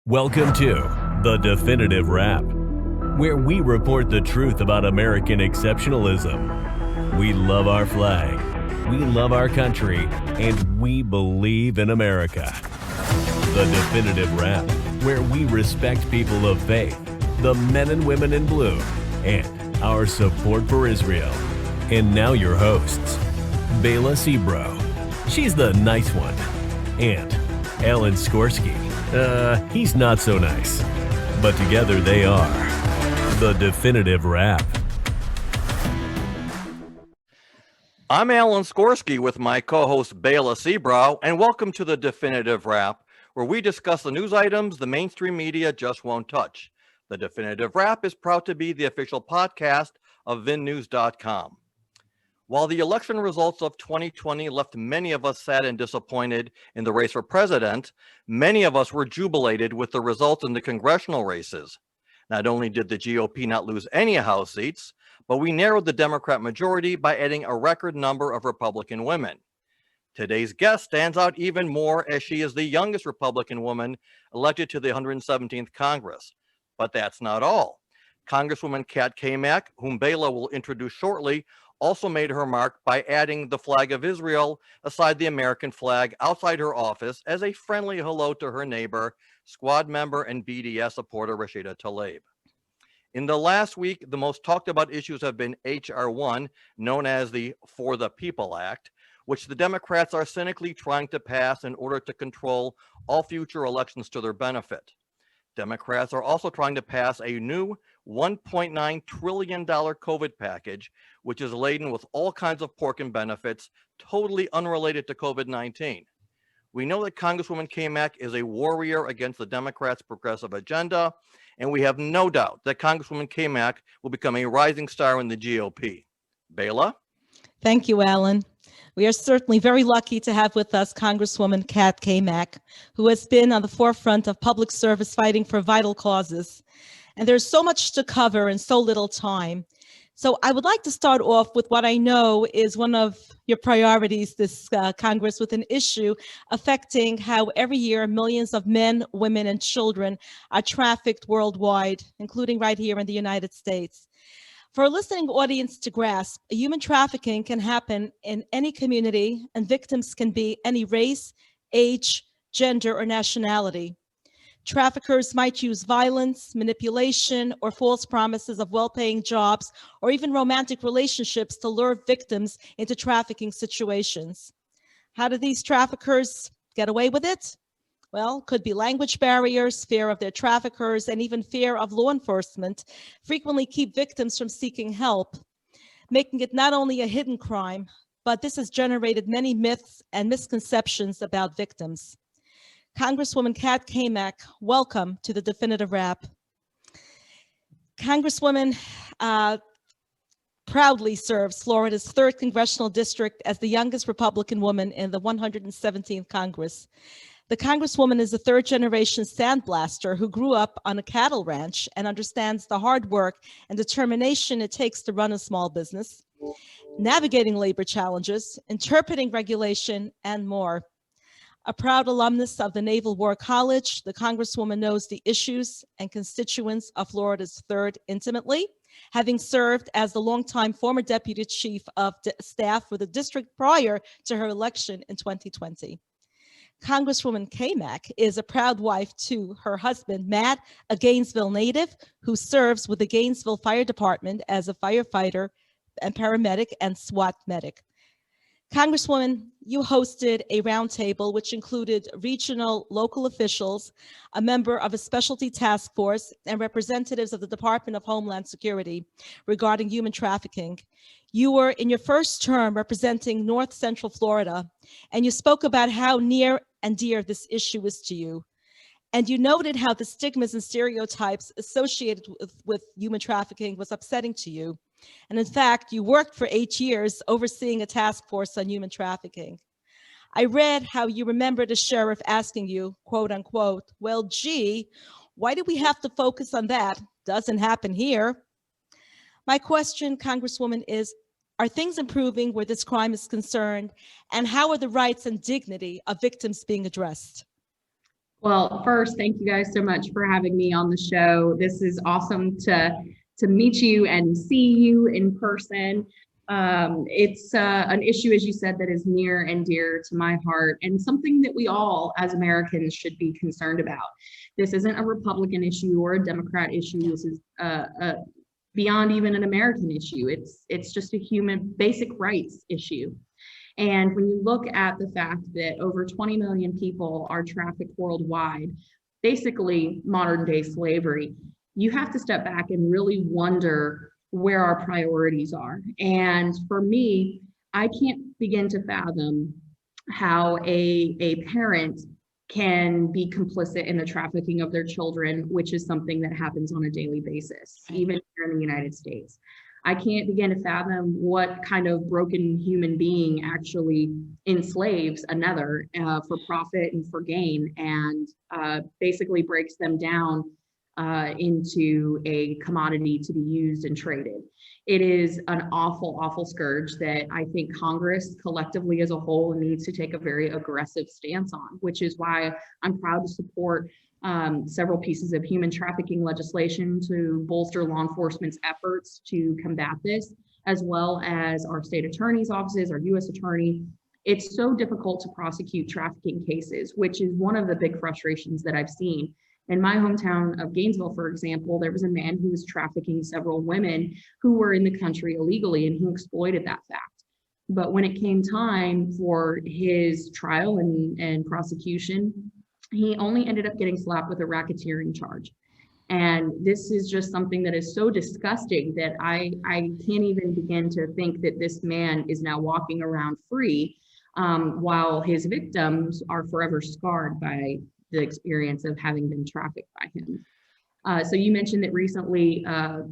Welcome to The Definitive Wrap, where we report the truth about American exceptionalism. We love our flag, we love our country, and we believe in America. The Definitive Wrap, where we respect people of faith, the men and women in blue, and our support for Israel. And now your hosts, Bela Sebro, she's the nice one, and Alan Skorsky. He's not so nice. But together they are The Definitive Wrap. I'm Alan Skorsky with my co-host Bela Sebro, and welcome to The Definitive Wrap, where we discuss the news items the mainstream media just won't touch. The Definitive Wrap is proud to be the official podcast of VinNews.com. While the election results of 2020 left many of us sad and disappointed in the race for president, many of us were jubilated with the results in the congressional races. Not only did the GOP not lose any House seats, but we narrowed the Democrat majority by adding a record number of Republican women. Today's guest stands out even more as she is the youngest Republican woman elected to the 117th Congress. But that's not all. Congresswoman Cammack, whom Bela will introduce shortly, also made her mark by adding the flag of Israel aside the American flag outside her office as a friendly hello to her neighbor, squad member and BDS supporter Rashida Tlaib. In the last week, the most talked about issues have been H.R. 1, known as the For the People Act, which the Democrats are cynically trying to pass in order to control all future elections to their benefit. Democrats are also trying to pass a new $1.9 trillion COVID package, which is laden with all kinds of pork and benefits, totally unrelated to COVID-19. We know that Congresswoman Cammack is a warrior against the Democrats' progressive agenda, and we have no doubt that Congresswoman Cammack will become a rising star in the GOP. Bela? Thank you, Alan. We are certainly very lucky to have with us Congresswoman Cammack, who has been on the forefront of public service fighting for vital causes. And there's so much to cover in so little time. So I would like to start off with what I know is one of your priorities this Congress, with an issue affecting how every year millions of men, women, and children are trafficked worldwide, including right here in the United States. For a listening audience to grasp, human trafficking can happen in any community, and victims can be any race, age, gender, or nationality. Traffickers might use violence, manipulation, or false promises of well-paying jobs, or even romantic relationships to lure victims into trafficking situations. How do these traffickers get away with it? Well, could be language barriers, fear of their traffickers, and even fear of law enforcement frequently keep victims from seeking help, making it not only a hidden crime, but this has generated many myths and misconceptions about victims. Congresswoman Cammack, welcome to the Definitive Wrap. Congresswoman proudly serves Florida's 3rd Congressional District as the youngest Republican woman in the 117th Congress. The Congresswoman is a 3rd-generation sandblaster who grew up on a cattle ranch and understands the hard work and determination it takes to run a small business, navigating labor challenges, interpreting regulation, and more. A proud alumnus of the Naval War College, the Congresswoman knows the issues and constituents of Florida's 3rd intimately, having served as the longtime former Deputy Chief of Staff for the district prior to her election in 2020. Congresswoman Cammack is a proud wife to her husband, Matt, a Gainesville native who serves with the Gainesville Fire Department as a firefighter and paramedic and SWAT Medic. Congresswoman, you hosted a roundtable which included regional local officials, a member of a specialty task force, and representatives of the Department of Homeland Security regarding human trafficking. You were in your first term representing North Central Florida, and you spoke about how near and dear this issue is to you. And you noted how the stigmas and stereotypes associated with human trafficking was upsetting to you. And in fact, you worked for 8 years overseeing a task force on human trafficking. I read how you remembered a sheriff asking you, quote unquote, well, gee, why do we have to focus on that? Doesn't happen here. My question, Congresswoman, is, are things improving where this crime is concerned? And how are the rights and dignity of victims being addressed? Well, first, thank you guys so much for having me on the show. This is awesome to meet you and see you in person. It's an issue, as you said, that is near and dear to my heart, and something that we all as Americans should be concerned about. This isn't a Republican issue or a Democrat issue. This is beyond even an American issue. It's just a human basic rights issue. And when you look at the fact that over 20 million people are trafficked worldwide, basically modern day slavery, you have to step back and really wonder where our priorities are. And for me, I can't begin to fathom how a parent can be complicit in the trafficking of their children, which is something that happens on a daily basis, even here in the United States. I can't begin to fathom what kind of broken human being actually enslaves another for profit and for gain, and basically breaks them down into a commodity to be used and traded. It is an awful, awful scourge that I think Congress collectively as a whole needs to take a very aggressive stance on, which is why I'm proud to support several pieces of human trafficking legislation to bolster law enforcement's efforts to combat this, as well as our state attorney's offices, our U.S. attorney. It's so difficult to prosecute trafficking cases, which is one of the big frustrations that I've seen. In my hometown of Gainesville, for example, there was a man who was trafficking several women who were in the country illegally, and he exploited that fact. But when it came time for his trial and prosecution, he only ended up getting slapped with a racketeering charge. And this is just something that is so disgusting that I can't even begin to think that this man is now walking around free, while his victims are forever scarred by the experience of having been trafficked by him. So you mentioned that recently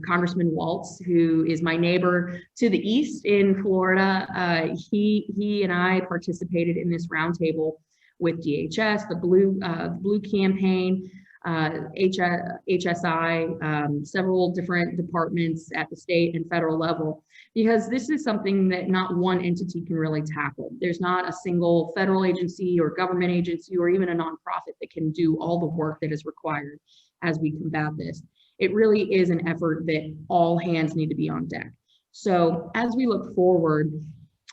Congressman Waltz, who is my neighbor to the east in Florida, he and I participated in this roundtable with DHS, the Blue Campaign, HSI, several different departments at the state and federal level, because this is something that not one entity can really tackle. There's not a single federal agency or government agency or even a nonprofit that can do all the work that is required as we combat this. It really is an effort that all hands need to be on deck. So as we look forward,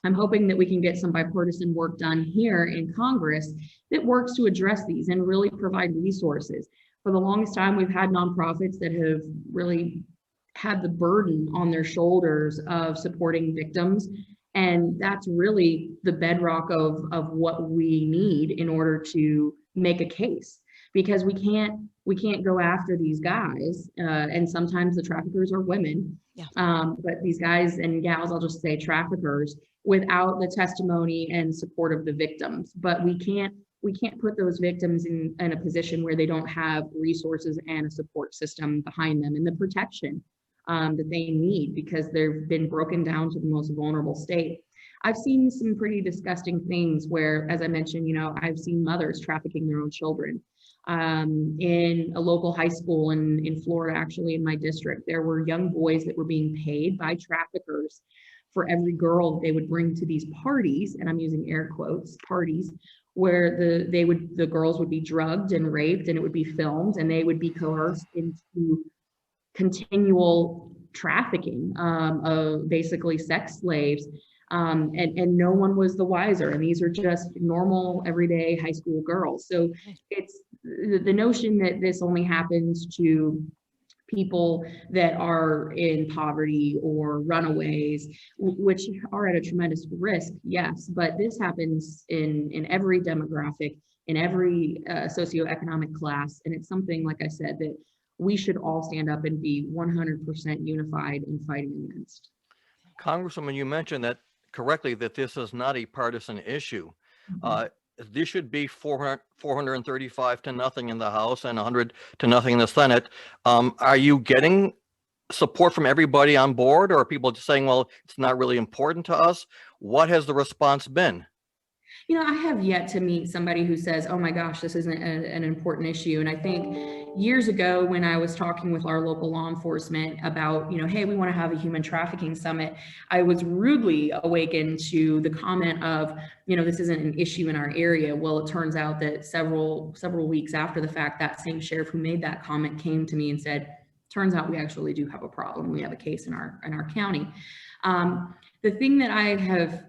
I'm hoping that we can get some bipartisan work done here in Congress that works to address these and really provide resources. For the longest time, we've had nonprofits that have really had the burden on their shoulders of supporting victims. And that's really the bedrock of what we need in order to make a case, because we can't go after these guys. And sometimes the traffickers are women, but these guys and gals, I'll just say traffickers, without the testimony and support of the victims. But we can't put those victims in a position where they don't have resources and a support system behind them and the protection that they need, because they've been broken down to the most vulnerable state. I've seen some pretty disgusting things where, as I mentioned, I've seen mothers trafficking their own children. In a local high school in Florida, actually in my district, there were young boys that were being paid by traffickers for every girl they would bring to these parties, and I'm using air quotes, parties, where the girls would be drugged and raped, and it would be filmed, and they would be coerced into continual trafficking of basically sex slaves, and no one was the wiser. And these are just normal, everyday high school girls. So it's the notion that this only happens to people that are in poverty or runaways, which are at a tremendous risk, yes, but this happens in every demographic, in every socioeconomic class. And it's something, like I said, that we should all stand up and be 100% unified in fighting against. Congresswoman, you mentioned that correctly, that this is not a partisan issue. This should be 435 to nothing in the House and 100 to nothing in the Senate. Are you getting support from everybody on board, or are people just saying, well, it's not really important to us? What has the response been? I have yet to meet somebody who says, oh my gosh, this isn't an important issue. And I think years ago, when I was talking with our local law enforcement about, hey, we want to have a human trafficking summit, I was rudely awakened to the comment of, this isn't an issue in our area. Well, it turns out that several weeks after the fact, that same sheriff who made that comment came to me and said, turns out we actually do have a problem. We have a case in our county. The thing that I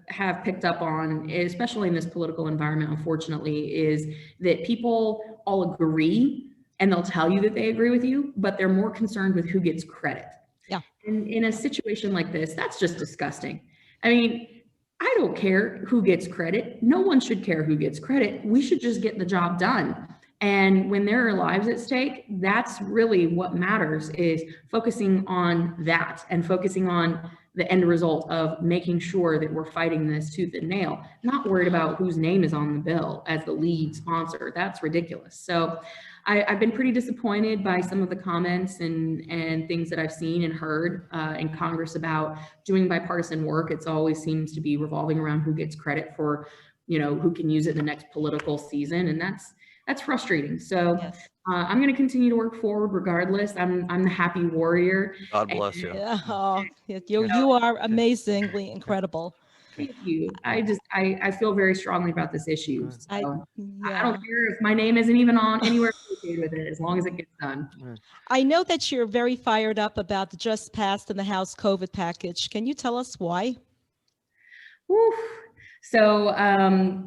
have picked up on, especially in this political environment, unfortunately, is that people all agree and they'll tell you that they agree with you, but they're more concerned with who gets credit. Yeah. And in a situation like this, that's just disgusting. I mean, I don't care who gets credit. No one should care who gets credit. We should just get the job done. And when there are lives at stake, that's really what matters, is focusing on that and focusing on the end result of making sure that we're fighting this tooth and nail, not worried about whose name is on the bill as the lead sponsor. That's ridiculous. So I've been pretty disappointed by some of the comments and things that I've seen and heard in Congress about doing bipartisan work. It's always seems to be revolving around who gets credit for, who can use it in the next political season. And that's frustrating. So Yes. I'm going to continue to work forward regardless. I'm the happy warrior. God bless you. Yeah. Oh, you are amazingly incredible. Thank you. I feel very strongly about this issue. So I Yeah. don't care if my name isn't even on anywhere associated with it, as long as it gets done. I know that you're very fired up about the just passed in the House COVID package. Can you tell us why? Whew. So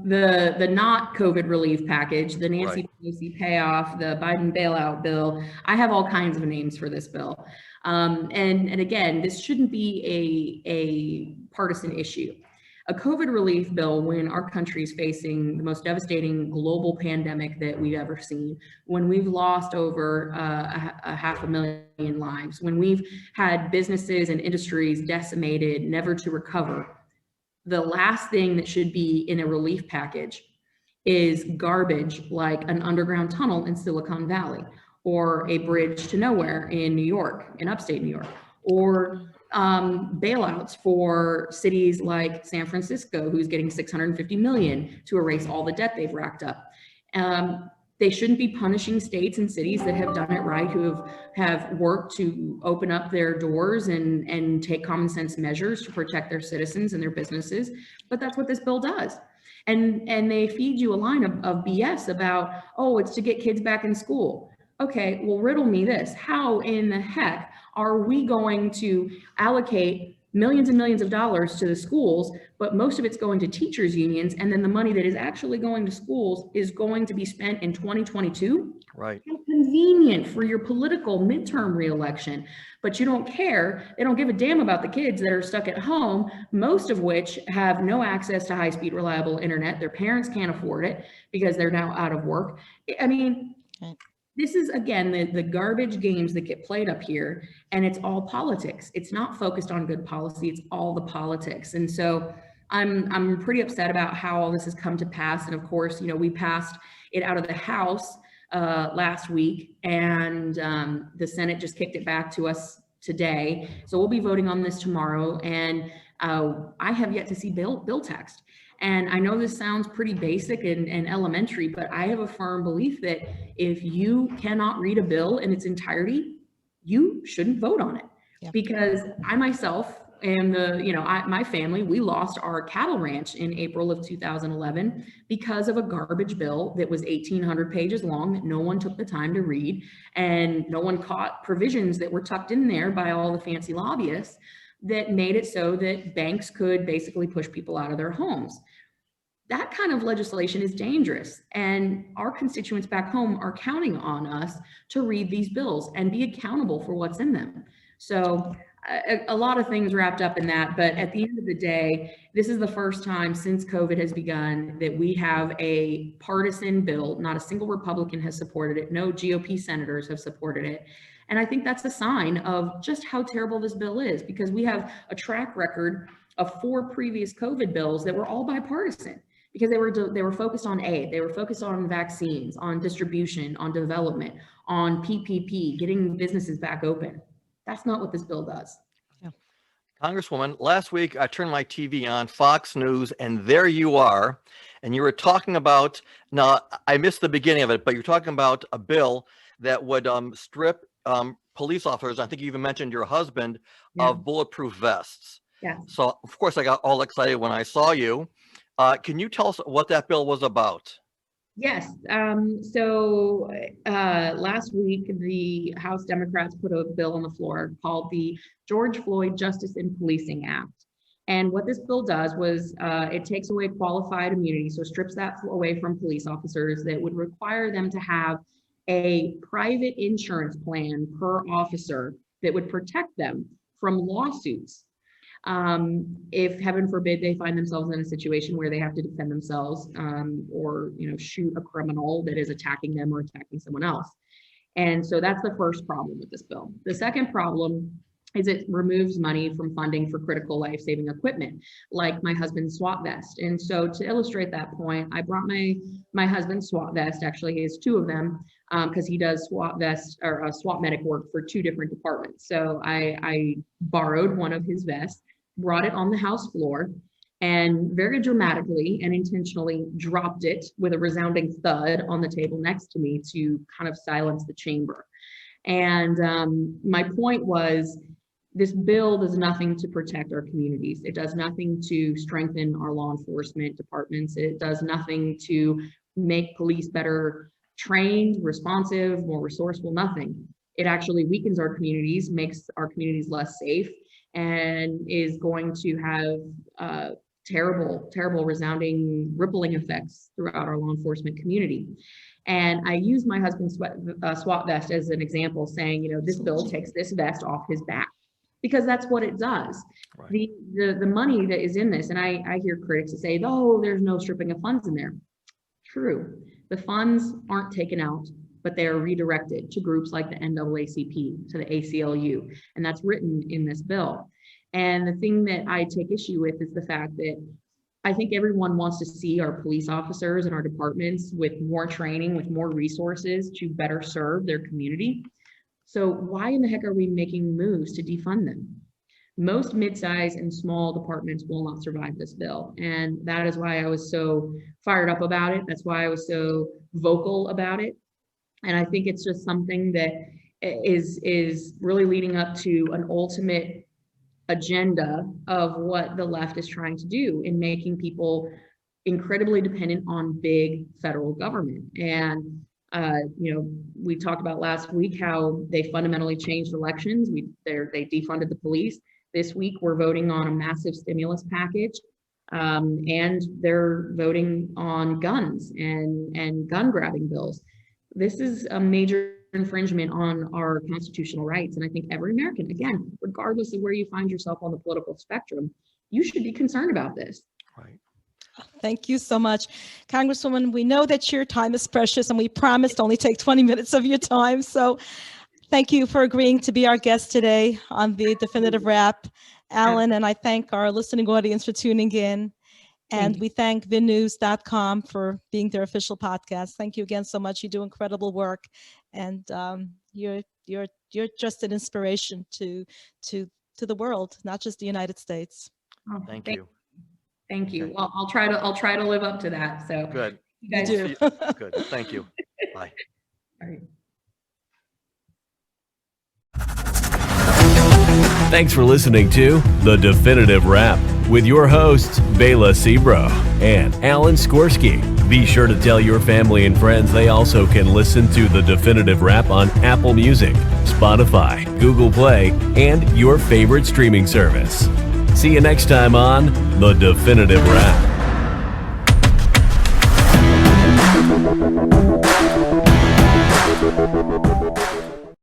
the not COVID relief package, the Nancy Pelosi payoff, the Biden bailout bill, I have all kinds of names for this bill. And again, this shouldn't be a partisan issue. A COVID relief bill, when our country is facing the most devastating global pandemic that we've ever seen, when we've lost over a 500,000 lives, when we've had businesses and industries decimated, never to recover, the last thing that should be in a relief package is garbage like an underground tunnel in Silicon Valley, or a bridge to nowhere in New York, in upstate New York, or bailouts for cities like San Francisco, who's getting $650 million to erase all the debt they've racked up. They shouldn't be punishing states and cities that have done it right, who have worked to open up their doors and take common sense measures to protect their citizens and their businesses. But that's what this bill does. And they feed you a line of BS about, oh, it's to get kids back in school. Okay, well, riddle me this. How in the heck are we going to allocate millions and millions of dollars to the schools, but most of it's going to teachers unions, and then the money that is actually going to schools is going to be spent in 2022? Right. How convenient for your political midterm reelection, but you don't care. They don't give a damn about the kids that are stuck at home, most of which have no access to high-speed, reliable internet. Their parents can't afford it because they're now out of work. I mean, this is, again, the garbage games that get played up here, and it's all politics. It's not focused on good policy. It's all the politics. And so I'm pretty upset about how all this has come to pass. And of course, we passed it out of the House last week, and the Senate just kicked it back to us today. So we'll be voting on this tomorrow. And I have yet to see bill text. And I know this sounds pretty basic and elementary, but I have a firm belief that if you cannot read a bill in its entirety, you shouldn't vote on it. Yeah. Because I myself and my family, we lost our cattle ranch in April of 2011 because of a garbage bill that was 1,800 pages long that no one took the time to read, and no one caught provisions that were tucked in there by all the fancy lobbyists that made it so that banks could basically push people out of their homes. That kind of legislation is dangerous, and our constituents back home are counting on us to read these bills and be accountable for what's in them. So a lot of things wrapped up in that, but at the end of the day, this is the first time since COVID has begun that we have a partisan bill. Not a single Republican has supported it. No GOP senators have supported it. And I think that's a sign of just how terrible this bill is, because we have a track record of 4 previous COVID bills that were all bipartisan, because they were focused on aid, they were focused on vaccines, on distribution, on development, on PPP, getting businesses back open. That's not what this bill does. Yeah. Congresswoman, last week I turned my TV on, Fox News, and there you are. And you were talking about, now I missed the beginning of it, but you're talking about a bill that would strip police officers, I think you even mentioned your husband, of bulletproof vests. Yes. So, of course, I got all excited when I saw you. Can you tell us what that bill was about? Yes. So last week, the House Democrats put a bill on the floor called the George Floyd Justice in Policing Act. And what this bill does was it takes away qualified immunity, so strips that away from police officers that would require them to have a private insurance plan per officer that would protect them from lawsuits. If heaven forbid they find themselves in a situation where they have to defend themselves or shoot a criminal that is attacking them or attacking someone else. And so that's the first problem with this bill. The second problem is it removes money from funding for critical life-saving equipment, like my husband's SWAT vest. And so to illustrate that point, I brought my husband's SWAT vest. Actually, he has two of them because he does SWAT vest or SWAT Medic work for two different departments. So I borrowed one of his vests, brought it on the House floor, and very dramatically and intentionally dropped it with a resounding thud on the table next to me to kind of silence the chamber. And my point was, this bill does nothing to protect our communities. It does nothing to strengthen our law enforcement departments. It does nothing to make police better trained, responsive, more resourceful, nothing. It actually weakens our communities, makes our communities less safe, and is going to have terrible, terrible resounding rippling effects throughout our law enforcement community. And I use my husband's SWAT vest as an example, saying, this bill takes this vest off his back, because that's what it does. Right. The money that is in this, and I hear critics that say, oh, there's no stripping of funds in there. True, the funds aren't taken out, but they are redirected to groups like the NAACP, to the ACLU, and that's written in this bill. And the thing that I take issue with is the fact that I think everyone wants to see our police officers and our departments with more training, with more resources to better serve their community. So why in the heck are we making moves to defund them? Most mid-size and small departments will not survive this bill. And that is why I was so fired up about it. That's why I was so vocal about it. And I think it's just something that is really leading up to an ultimate agenda of what the left is trying to do in making people incredibly dependent on big federal government. And we talked about last week how they fundamentally changed elections. They defunded the police. This week, we're voting on a massive stimulus package, and they're voting on guns and gun grabbing bills. This is a major infringement on our constitutional rights. And I think every American, again, regardless of where you find yourself on the political spectrum, you should be concerned about this. Right. Thank you so much. Congresswoman, we know that your time is precious, and we promised to only take 20 minutes of your time. So thank you for agreeing to be our guest today on the Definitive Wrap, Alan, and I thank our listening audience for tuning in. And we thank VinNews.com for being their official podcast. Thank you again so much. You do incredible work, and you're just an inspiration to the world, not just the United States. Oh, thank you. Thank you. Well, I'll try to live up to that. So good. You guys do. Good. Thank you. Bye. All right. Thanks for listening to The Definitive Wrap with your hosts, Bela Sebro and Alan Skorsky. Be sure to tell your family and friends they also can listen to The Definitive Wrap on Apple Music, Spotify, Google Play, and your favorite streaming service. See you next time on The Definitive Wrap.